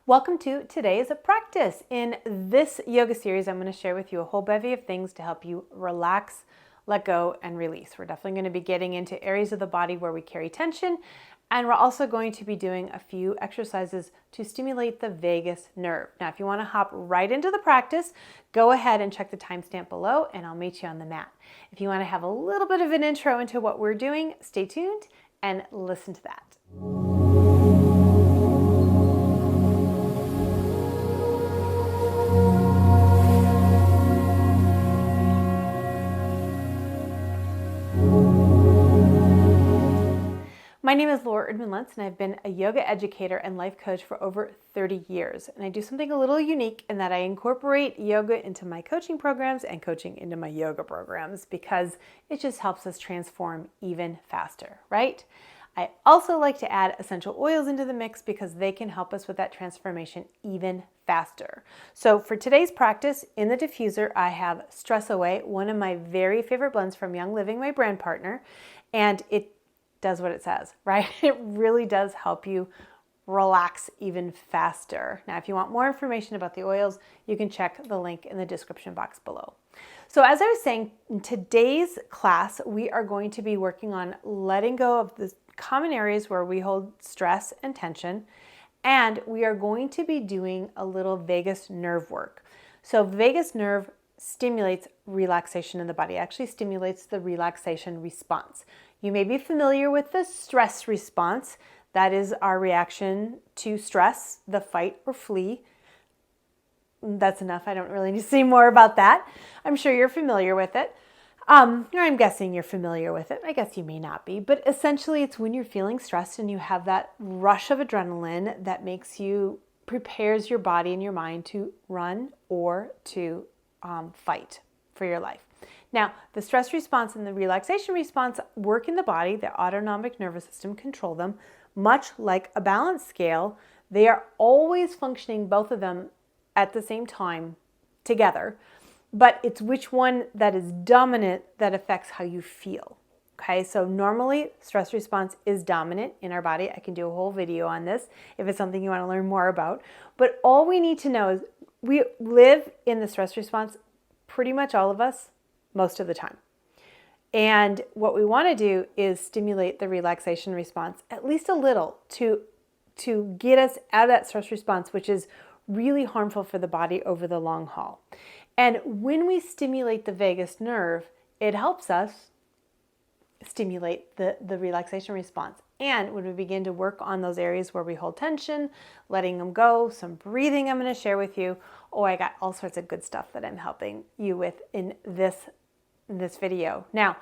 Welcome to today's practice. In this yoga series, I'm going to share with you a whole bevy of things to help you relax, let go, and release. We're definitely going to be getting into areas of the body where we carry tension, and we're also going to be doing a few exercises to stimulate the vagus nerve. Now, if you want to hop right into the practice, go ahead and check the timestamp below, and I'll meet you on the mat. If you want to have a little bit of an intro into what we're doing, stay tuned and listen to that. My name is Erdman-Luntz, and I've been a yoga educator and life coach for over 30 years. And I do something a little unique in that I incorporate yoga into my coaching programs and coaching into my yoga programs because it just helps us transform even faster, right? I also like to add essential oils into the mix because they can help us with that transformation even faster. So for today's practice, in the diffuser, I have Stress Away, one of my very favorite blends from Young Living, my brand partner, and it does what it says, right? It really does help you relax even faster. Now, if you want more information about the oils, you can check the link in the description box below. So as I was saying, in today's class, we are going to be working on letting go of the common areas where we hold stress and tension, and we are going to be doing a little vagus nerve work. So vagus nerve stimulates relaxation in the body, actually stimulates the relaxation response. You may be familiar with the stress response. That is our reaction to stress, the fight or flee. That's enough. I don't really need to say more about that. I'm sure you're familiar with it. I'm guessing you're familiar with it. I guess you may not be, but essentially it's when you're feeling stressed and you have that rush of adrenaline that prepares your body and your mind to run or to fight for your life. Now, the stress response and the relaxation response work in the body. The autonomic nervous system control them. Much like a balance scale, they are always functioning, both of them, at the same time together. But it's which one that is dominant that affects how you feel. Okay, so normally stress response is dominant in our body. I can do a whole video on this if it's something you want to learn more about. But all we need to know is we live in the stress response, pretty much all of us, most of the time. And what we want to do is stimulate the relaxation response at least a little to get us out of that stress response, which is really harmful for the body over the long haul. And when we stimulate the vagus nerve, it helps us stimulate the relaxation response. And when we begin to work on those areas where we hold tension, letting them go, some breathing I'm going to share with you. Oh, I got all sorts of good stuff that I'm helping you with in this video. Now,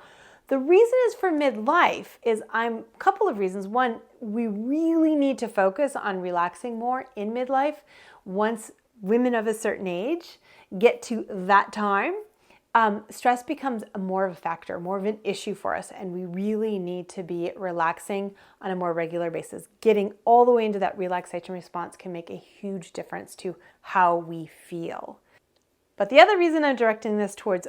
the reason is for midlife is a couple of reasons. One, we really need to focus on relaxing more in midlife. Once women of a certain age get to that time, stress becomes more of a factor, more of an issue for us, and we really need to be relaxing on a more regular basis. Getting all the way into that relaxation response can make a huge difference to how we feel. But the other reason I'm directing this towards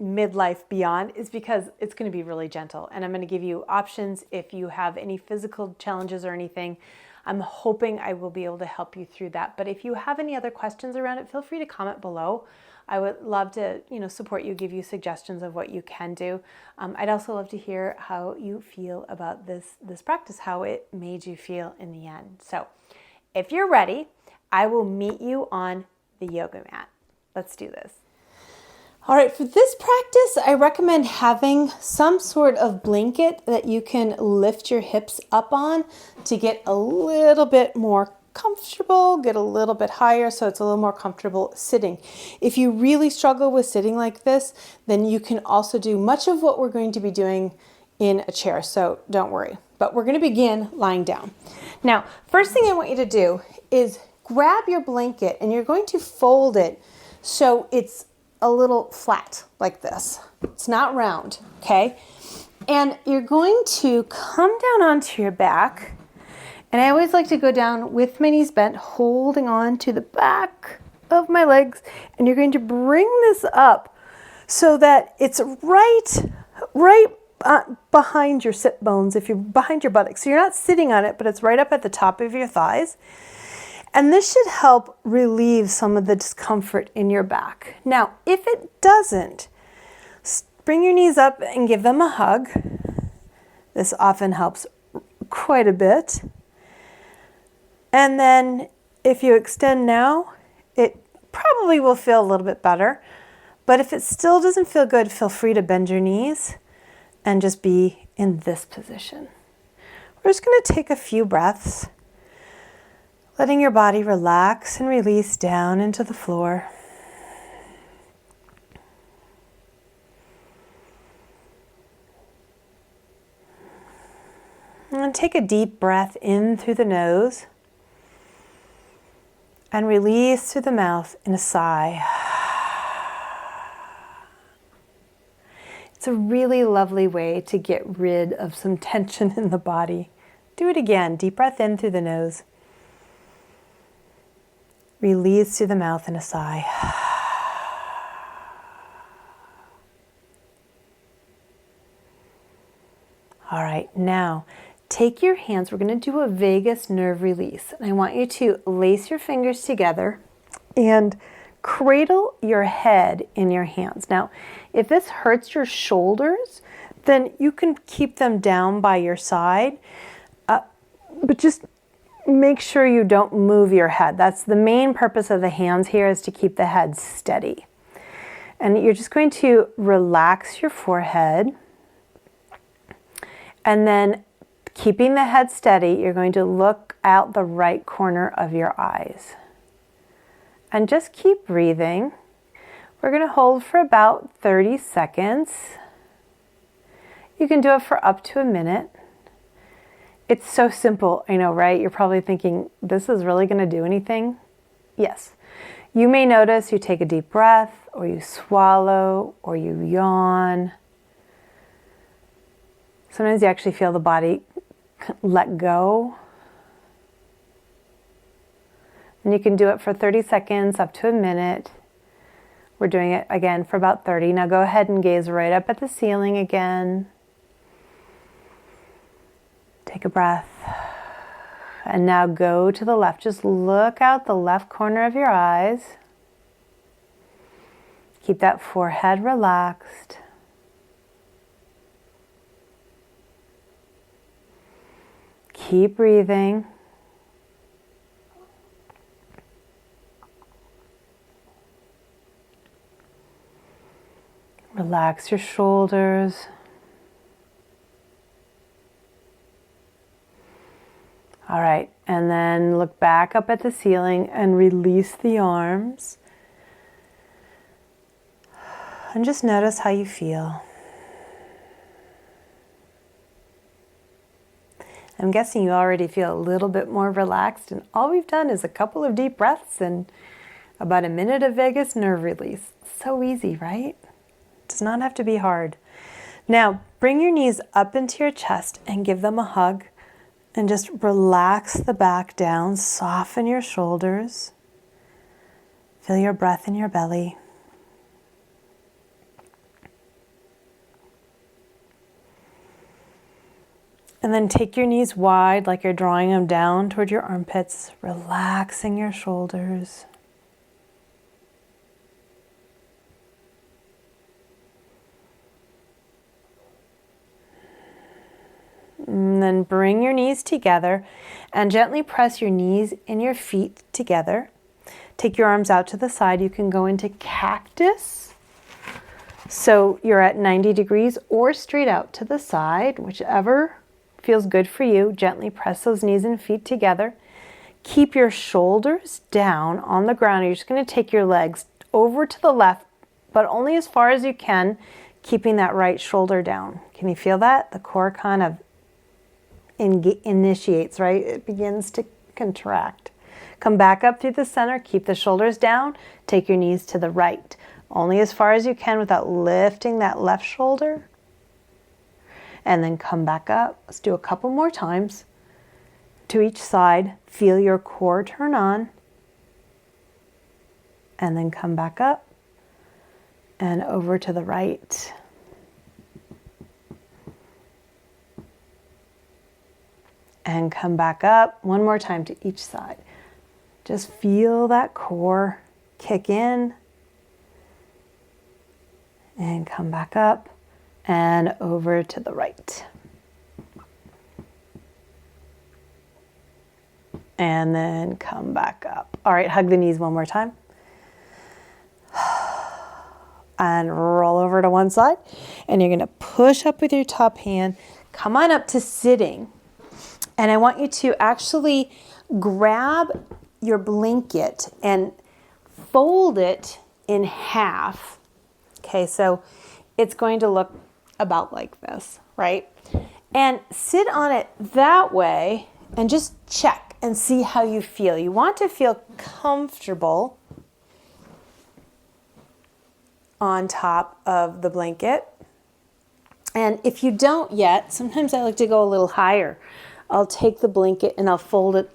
midlife beyond is because it's going to be really gentle, and I'm going to give you options if you have any physical challenges or anything. I'm hoping I will be able to help you through that. But if you have any other questions around it, feel free to comment below. I would love to, support you, give you suggestions of what you can do. I'd also love to hear how you feel about this practice, how it made you feel in the end. So if you're ready, I will meet you on the yoga mat. Let's do this. All right, for this practice, I recommend having some sort of blanket that you can lift your hips up on to get a little bit more comfortable, get a little bit higher so it's a little more comfortable sitting. If you really struggle with sitting like this, then you can also do much of what we're going to be doing in a chair, so don't worry. But we're going to begin lying down. Now, first thing I want you to do is grab your blanket and you're going to fold it so it's a little flat like this. It's not round, okay? And you're going to come down onto your back. And I always like to go down with my knees bent, holding on to the back of my legs. And you're going to bring this up so that it's right behind your sit bones, if you're behind your buttocks. So you're not sitting on it, but it's right up at the top of your thighs. And this should help relieve some of the discomfort in your back. Now, if it doesn't, bring your knees up and give them a hug. This often helps quite a bit. And then if you extend now, it probably will feel a little bit better. But if it still doesn't feel good, feel free to bend your knees and just be in this position. We're just going to take a few breaths, letting your body relax and release down into the floor. And take a deep breath in through the nose and release through the mouth in a sigh. It's a really lovely way to get rid of some tension in the body. Do it again. Deep breath in through the nose. Release through the mouth in a sigh. All right, now take your hands. We're going to do a vagus nerve release. And I want you to lace your fingers together and cradle your head in your hands. Now, if this hurts your shoulders, then you can keep them down by your side, but just make sure you don't move your head. That's the main purpose of the hands here, is to keep the head steady. And you're just going to relax your forehead, and then keeping the head steady, you're going to look out the right corner of your eyes. And just keep breathing. We're going to hold for about 30 seconds. You can do it for up to a minute. It's so simple, I know, right? You're probably thinking, this is really going to do anything? Yes. You may notice you take a deep breath, or you swallow, or you yawn. Sometimes you actually feel the body let go. And you can do it for 30 seconds, up to a minute. We're doing it again for about 30. Now go ahead and gaze right up at the ceiling again. Take a breath. And now go to the left. Just look out the left corner of your eyes. Keep that forehead relaxed. Keep breathing. Relax your shoulders. All right, and then look back up at the ceiling and release the arms. And just notice how you feel. I'm guessing you already feel a little bit more relaxed, and all we've done is a couple of deep breaths and about a minute of vagus nerve release. So easy, right? Does not have to be hard. Now, bring your knees up into your chest and give them a hug, and just relax the back down, soften your shoulders. Feel your breath in your belly. And then take your knees wide like you're drawing them down toward your armpits, relaxing your shoulders. And then bring your knees together and gently press your knees and your feet together. Take your arms out to the side. You can go into cactus. So you're at 90 degrees or straight out to the side, whichever feels good for you. Gently press those knees and feet together. Keep your shoulders down on the ground. You're just going to take your legs over to the left, but only as far as you can, keeping that right shoulder down. Can you feel that? The core kind of initiates, right? It begins to contract. Come back up through the center, keep the shoulders down, take your knees to the right, only as far as you can without lifting that left shoulder. And then come back up. Let's do a couple more times. To each side, feel your core turn on. And then come back up and over to the right. And come back up one more time to each side. Just feel that core kick in and come back up and over to the right. And then come back up. All right, hug the knees one more time. And roll over to one side. And you're gonna push up with your top hand. Come on up to sitting. And I want you to actually grab your blanket and fold it in half. Okay, so it's going to look about like this, right? And sit on it that way and just check and see how you feel. You want to feel comfortable on top of the blanket. And if you don't yet, sometimes I like to go a little higher. I'll take the blanket and I'll fold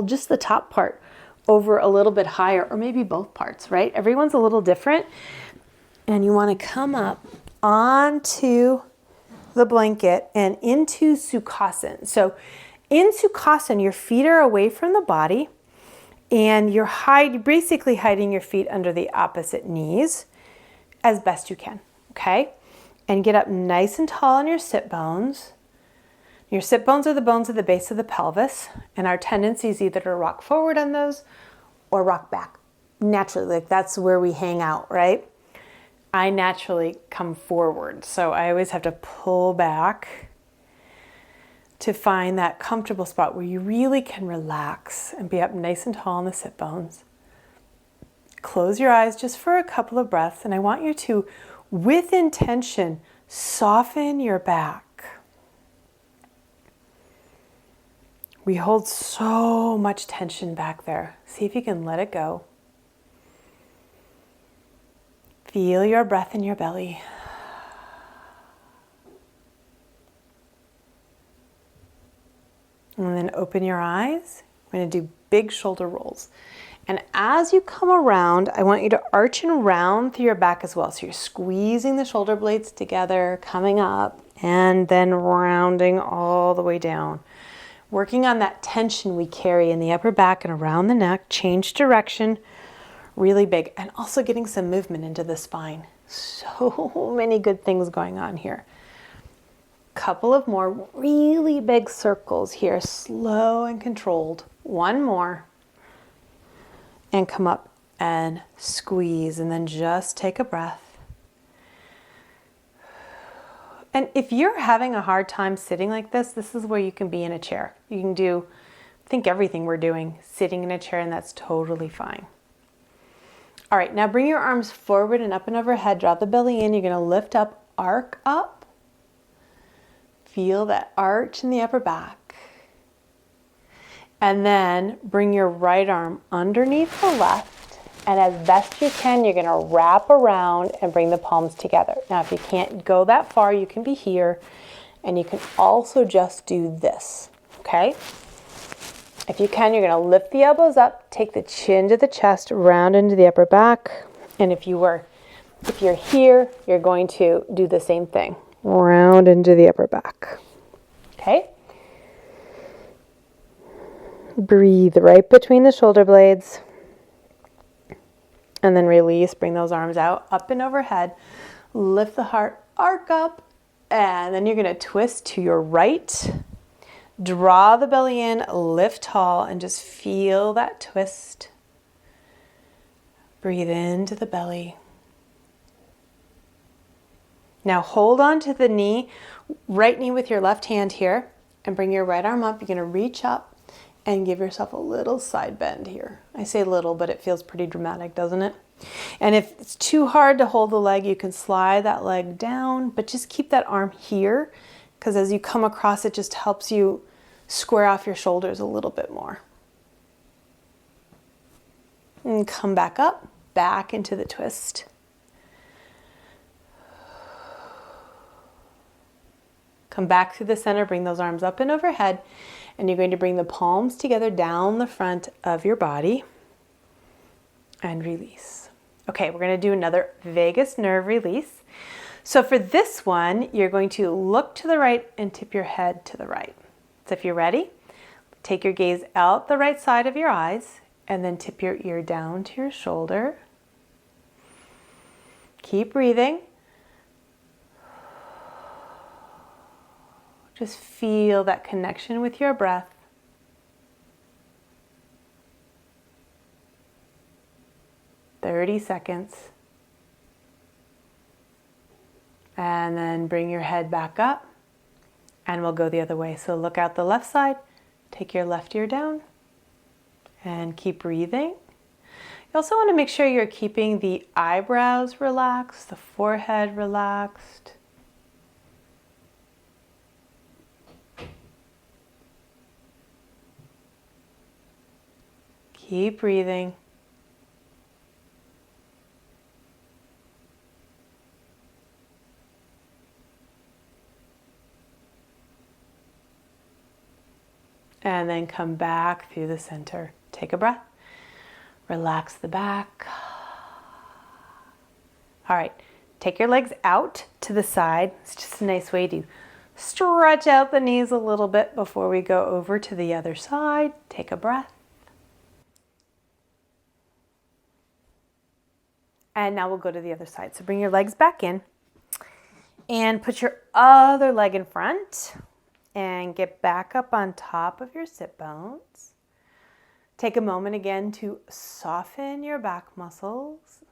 just the top part over a little bit higher, or maybe both parts, right? Everyone's a little different. And you want to come up onto the blanket and into Sukhasana. So in Sukhasana, your feet are away from the body and you're basically hiding your feet under the opposite knees as best you can, okay? And get up nice and tall on your sit bones. Your sit bones are the bones at the base of the pelvis, and our tendency is either to rock forward on those or rock back. Naturally, like that's where we hang out, right? I naturally come forward, so I always have to pull back to find that comfortable spot where you really can relax and be up nice and tall on the sit bones. Close your eyes just for a couple of breaths, and I want you to, with intention, soften your back. We hold so much tension back there. See if you can let it go. Feel your breath in your belly. And then open your eyes. We're going to do big shoulder rolls. And as you come around, I want you to arch and round through your back as well. So you're squeezing the shoulder blades together, coming up, and then rounding all the way down. Working on that tension we carry in the upper back and around the neck. Change direction, really big. And also getting some movement into the spine. So many good things going on here. Couple of more really big circles here, slow and controlled. One more. And come up and squeeze, and then just take a breath. And if you're having a hard time sitting like this is where you can be in a chair. You can do, I think everything we're doing, sitting in a chair, and that's totally fine. All right, now bring your arms forward and up and overhead. Drop the belly in. You're going to lift up, arc up. Feel that arch in the upper back. And then bring your right arm underneath the left. And as best you can, you're going to wrap around and bring the palms together. Now, if you can't go that far, you can be here. And you can also just do this, okay? If you can, you're going to lift the elbows up, take the chin to the chest, round into the upper back. And if you're here, you're going to do the same thing. Round into the upper back. Okay? Breathe right between the shoulder blades. And then release, bring those arms out, up and overhead. Lift the heart, arc up. And then you're going to twist to your right. Draw the belly in, lift tall, and just feel that twist. Breathe into the belly. Now hold on to the knee, right knee with your left hand here, and bring your right arm up. You're going to reach up and give yourself a little side bend here. I say little, but it feels pretty dramatic, doesn't it? And if it's too hard to hold the leg, you can slide that leg down, but just keep that arm here, because as you come across, it just helps you square off your shoulders a little bit more. And come back up, back into the twist. Come back through the center, bring those arms up and overhead, and you're going to bring the palms together down the front of your body and release. Okay, we're going to do another vagus nerve release. So for this one, you're going to look to the right and tip your head to the right. So if you're ready, take your gaze out the right side of your eyes And then tip your ear down to your shoulder. Keep breathing. Just feel that connection with your breath. "30 seconds. And then bring your head back up and we'll go the other way. So look out the left side, take your left ear down and keep breathing. You also want to make sure you're keeping the eyebrows relaxed, the forehead relaxed. Keep breathing. And then come back through the center. Take a breath. Relax the back. All right, take your legs out to the side. It's just a nice way to stretch out the knees a little bit before we go over to the other side. Take a breath. And now we'll go to the other side. So bring your legs back in and put your other leg in front. And get back up on top of your sit bones. Take a moment again to soften your back muscles,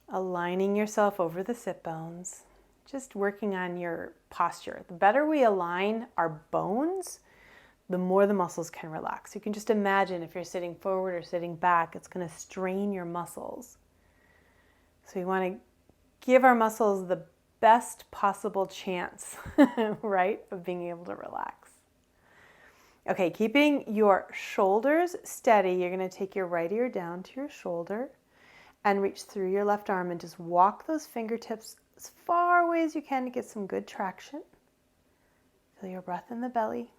aligning yourself over the sit bones, just working on your posture. The better we align our bones, the more the muscles can relax. You can just imagine if you're sitting forward or sitting back, it's going to strain your muscles. So you want to give our muscles the best possible chance, right, of being able to relax. Okay, keeping your shoulders steady, you're going to take your right ear down to your shoulder and reach through your left arm and just walk those fingertips as far away as you can to get some good traction. Feel your breath in the belly.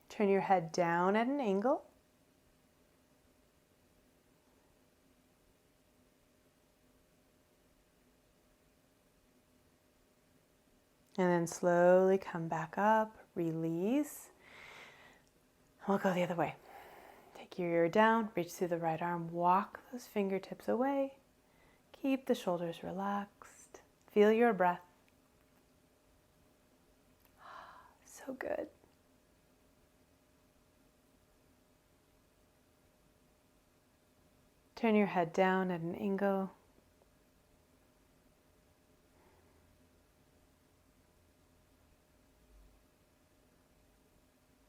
Turn your head down at an angle. And then slowly come back up, release. We'll go the other way. Take your ear down, reach through the right arm, walk those fingertips away. Keep the shoulders relaxed. Feel your breath. So good. Turn your head down at an angle.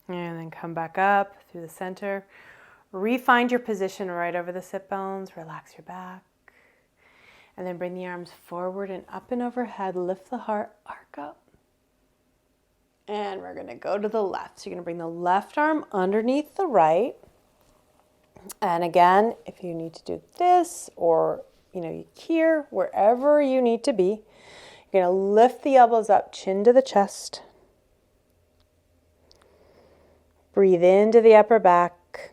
And then come back up through the center. Re-find your position right over the sit bones. Relax your back. And then bring the arms forward and up and overhead. Lift the heart, arc up. And we're going to go to the left. So you're going to bring the left arm underneath the right. And again, if you need to do this or, here, wherever you need to be, you're going to lift the elbows up, chin to the chest. Breathe into the upper back.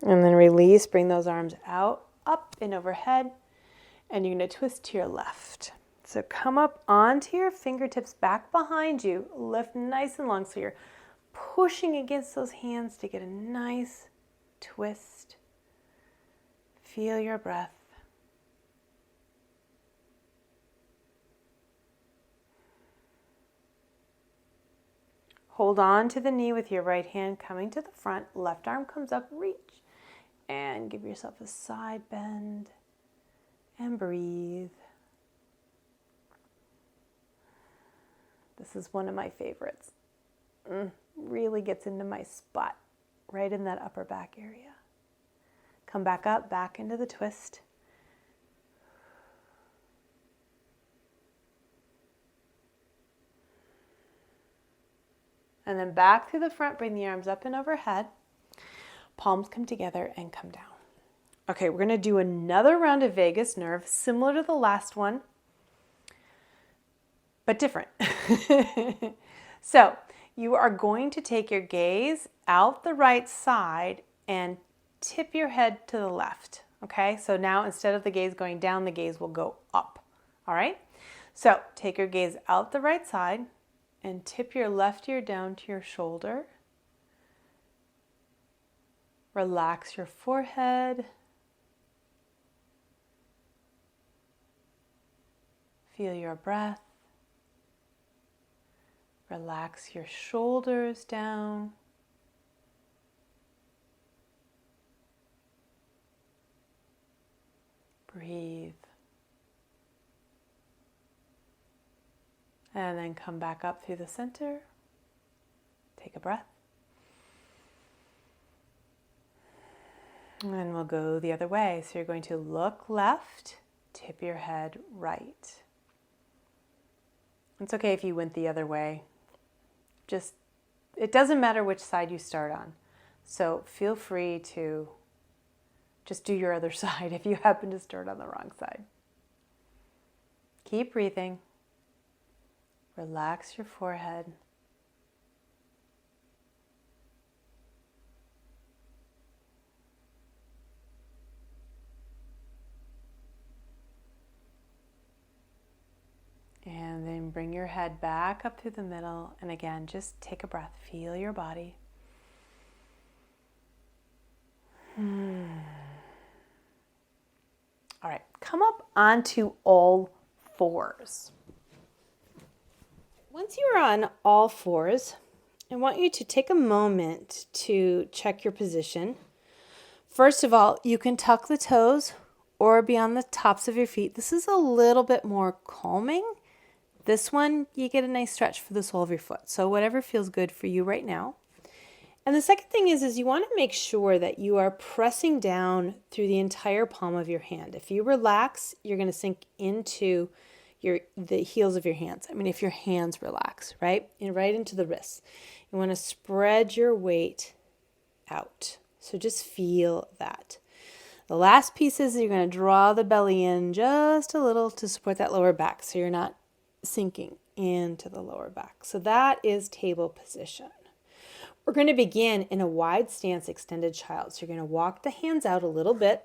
And then release, bring those arms out, up and overhead. And you're going to twist to your left. So come up onto your fingertips back behind you. Lift nice and long so you're pushing against those hands to get a nice twist. Feel your breath. Hold on to the knee with your right hand coming to the front. Left arm comes up, reach. And give yourself a side bend. And breathe. This is one of my favorites. Really gets into my spot, right in that upper back area. Come back up, back into the twist. And then back through the front, bring the arms up and overhead. Palms come together and come down. Okay, we're going to do another round of vagus nerve, similar to the last one, but different. So you are going to take your gaze out the right side and tip your head to the left. Okay, so now instead of the gaze going down, the gaze will go up. All right, so take your gaze out the right side and tip your left ear down to your shoulder. Relax your forehead. Feel your breath. Relax your shoulders down. Breathe. And then come back up through the center. Take a breath. And we'll go the other way. So you're going to look left, tip your head right. It's okay if you went the other way. It doesn't matter which side you start on. So feel free to just do your other side if you happen to start on the wrong side. Keep breathing. Relax your forehead. And then bring your head back up through the middle. And again, just take a breath. Feel your body. All right, come up onto all fours. Once you're on all fours, I want you to take a moment to check your position. First of all, you can tuck the toes or be on the tops of your feet. This is a little bit more calming. This one, you get a nice stretch for the sole of your foot. So whatever feels good for you right now. And the second thing is you want to make sure that you are pressing down through the entire palm of your hand. If you relax, you're going to sink into the heels of your hands. I mean, if your hands relax, right? And right into the wrists. You want to spread your weight out. So just feel that. The last piece is you're going to draw the belly in just a little to support that lower back so you're not sinking into the lower back. So that is table position. We're going to begin in a wide stance extended child. So you're going to walk the hands out a little bit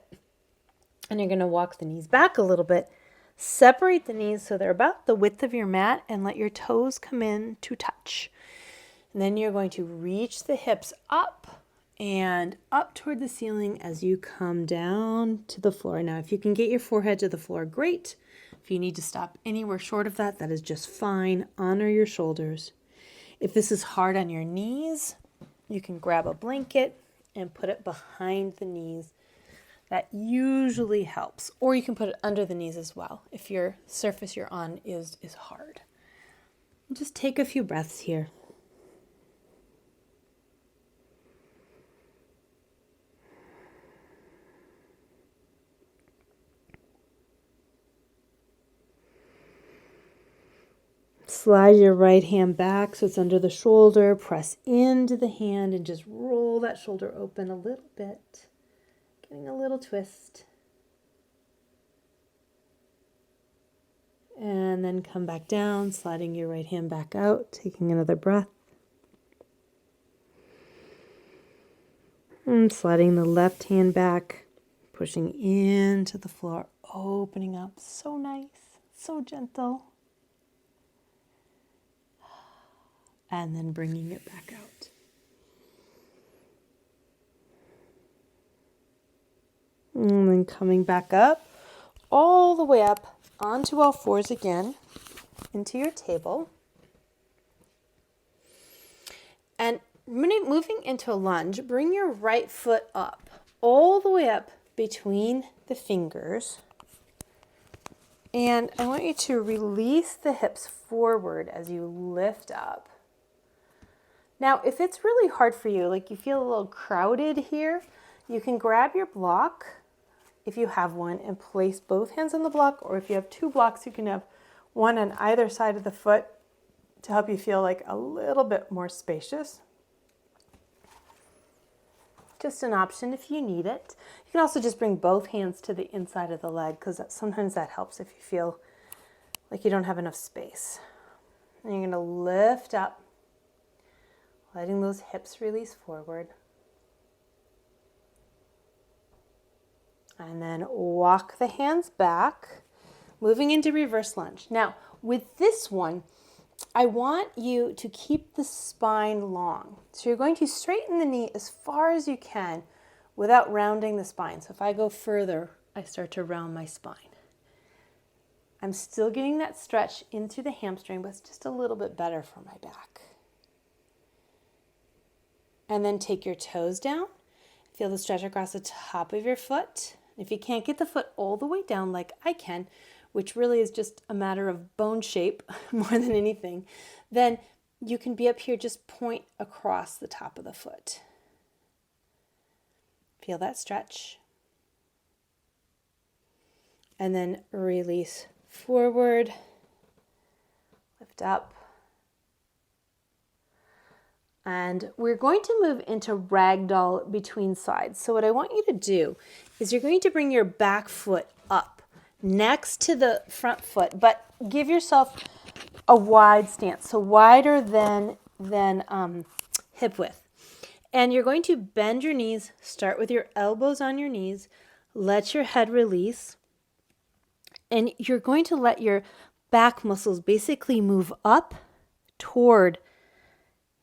and you're going to walk the knees back a little bit. Separate the knees so they're about the width of your mat and let your toes come in to touch. And then you're going to reach the hips up and up toward the ceiling as you come down to the floor. Now, if you can get your forehead to the floor, great. If you need to stop anywhere short of that, that is just fine. Honor your shoulders. If this is hard on your knees, you can grab a blanket and put it behind the knees. That usually helps. Or you can put it under the knees as well if your surface you're on is hard. Just take a few breaths here. Slide your right hand back so it's under the shoulder. Press into the hand and just roll that shoulder open a little bit. Getting a little twist. And then come back down, sliding your right hand back out, taking another breath. And sliding the left hand back, pushing into the floor, opening up. So nice, so gentle. And then bringing it back out. And then coming back up, all the way up onto all fours again, into your table. And moving into a lunge, bring your right foot up, all the way up between the fingers. And I want you to release the hips forward as you lift up. Now, if it's really hard for you, like you feel a little crowded here, you can grab your block, if you have one, and place both hands on the block, or if you have two blocks, you can have one on either side of the foot to help you feel like a little bit more spacious. Just an option if you need it. You can also just bring both hands to the inside of the leg because sometimes that helps if you feel like you don't have enough space. And you're going to lift up, letting those hips release forward. And then walk the hands back, moving into reverse lunge. Now, with this one, I want you to keep the spine long. So you're going to straighten the knee as far as you can without rounding the spine. So if I go further, I start to round my spine. I'm still getting that stretch in through the hamstring, but it's just a little bit better for my back. And then take your toes down. Feel the stretch across the top of your foot. If you can't get the foot all the way down like I can, which really is just a matter of bone shape more than anything, then you can be up here, just point across the top of the foot. Feel that stretch. And then release forward, lift up. And we're going to move into ragdoll between sides. So what I want you to do is you're going to bring your back foot up next to the front foot, but give yourself a wide stance, so wider than hip width. And you're going to bend your knees, start with your elbows on your knees, let your head release, and you're going to let your back muscles basically move up toward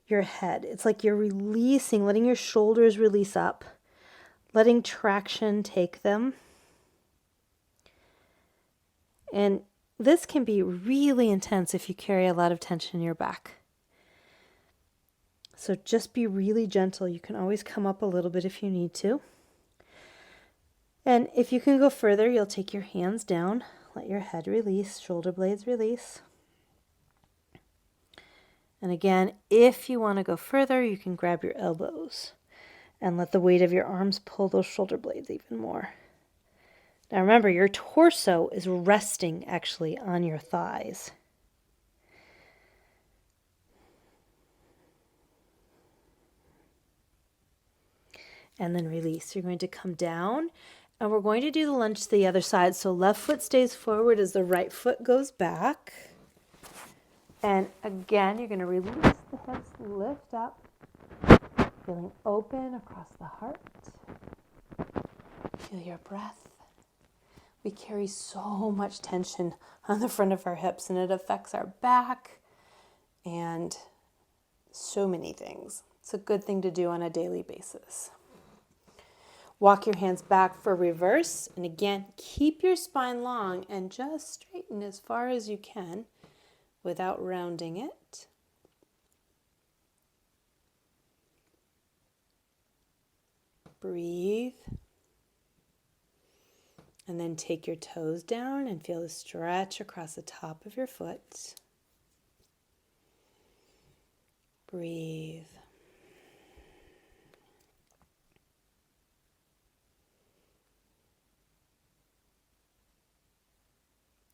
your head. It's like you're releasing, letting your shoulders release up, letting traction take them. And this can be really intense if you carry a lot of tension in your back. So just be really gentle. You can always come up a little bit if you need to. And if you can go further, you'll take your hands down, let your head release, shoulder blades release. And again, if you want to go further, you can grab your elbows and let the weight of your arms pull those shoulder blades even more. Now remember, your torso is resting actually on your thighs. And then release. You're going to come down, and we're going to do the lunge to the other side. So left foot stays forward as the right foot goes back. And again, you're going to release the hips, lift up, feeling open across the heart. Feel your breath. We carry so much tension on the front of our hips, and it affects our back and so many things. It's a good thing to do on a daily basis. Walk your hands back for reverse. And again, keep your spine long and just straighten as far as you can without rounding it. Breathe. And then take your toes down and feel the stretch across the top of your foot. Breathe.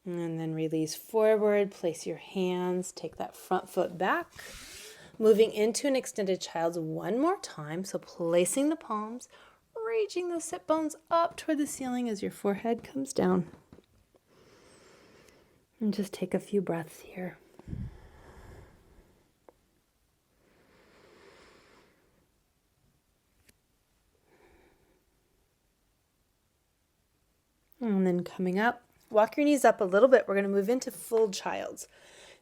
And then release forward, place your hands, take that front foot back. Moving into an extended child's one more time. So placing the palms, reaching the sit bones up toward the ceiling as your forehead comes down. And just take a few breaths here. And then coming up, walk your knees up a little bit. We're going to move into full child's.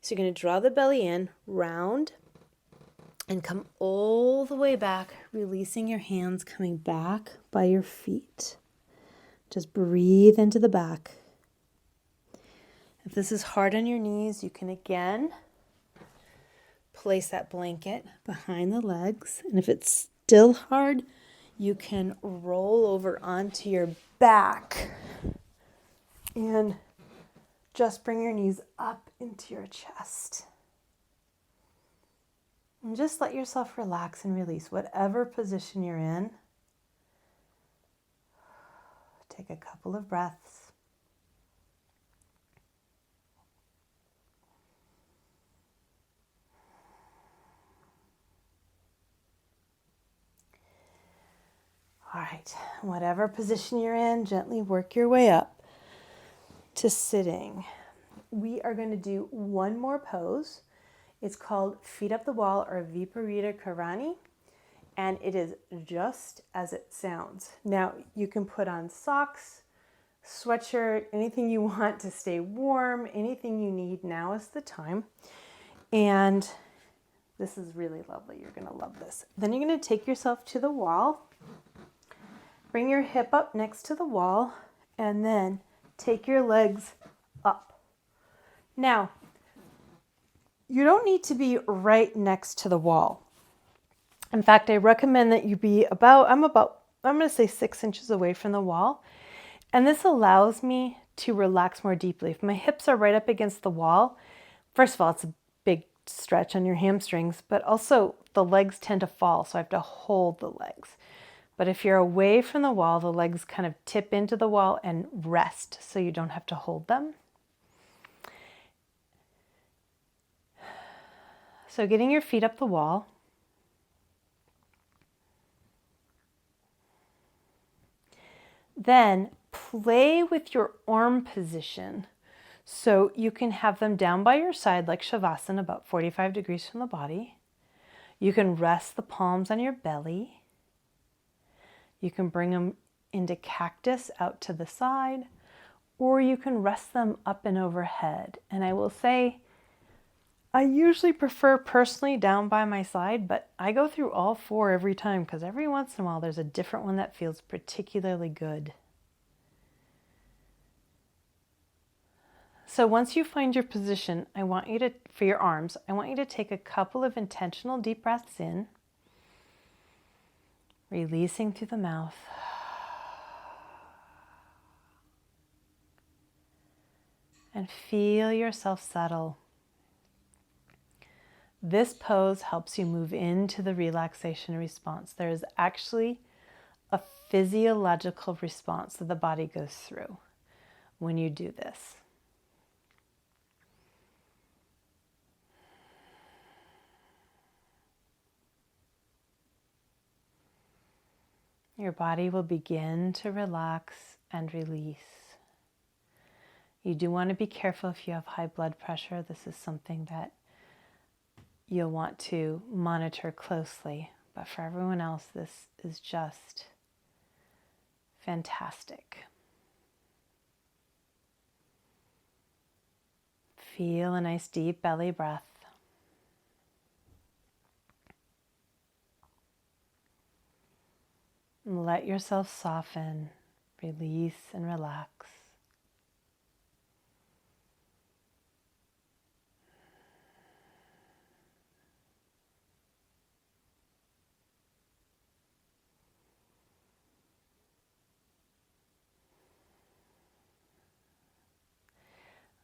So you're going to draw the belly in, round, and come all the way back, releasing your hands, coming back by your feet. Just breathe into the back. If this is hard on your knees, you can again place that blanket behind the legs. And if it's still hard, you can roll over onto your back and just bring your knees up into your chest. And just let yourself relax and release whatever position you're in. Take a couple of breaths. All right, whatever position you're in, gently work your way up to sitting. We are going to do one more pose. It's called Feet Up the Wall or Viparita Karani. and it is just as it sounds. Now, you can put on socks, sweatshirt, anything you want to stay warm, anything you need. Now is the time. And this is really lovely. You're going to love this. Then you're going to take yourself to the wall. Bring your hip up next to the wall, and then take your legs up. Now, you don't need to be right next to the wall. In fact, I recommend that you be I'm going to say 6 inches away from the wall. And this allows me to relax more deeply. If my hips are right up against the wall, first of all, it's a big stretch on your hamstrings, but also the legs tend to fall, so I have to hold the legs. But if you're away from the wall, the legs kind of tip into the wall and rest, so you don't have to hold them. So getting your feet up the wall. Then play with your arm position. So you can have them down by your side like Shavasana, about 45 degrees from the body. You can rest the palms on your belly. You can bring them into cactus out to the side, or you can rest them up and overhead. And I will say, I usually prefer personally down by my side, but I go through all 4 every time because every once in a while there's a different one that feels particularly good. So once you find your position, for your arms, I want you to take a couple of intentional deep breaths in, releasing through the mouth. And feel yourself settle. This pose helps you move into the relaxation response. There is actually a physiological response that the body goes through when you do this. Your body will begin to relax and release. You do want to be careful if you have high blood pressure. This is something that you'll want to monitor closely. But for everyone else, this is just fantastic. Feel a nice deep belly breath. And let yourself soften, release, and relax.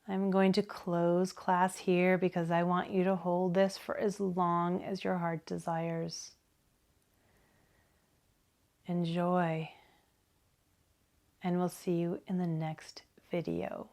I'm going to close class here because I want you to hold this for as long as your heart desires. Enjoy, and we'll see you in the next video.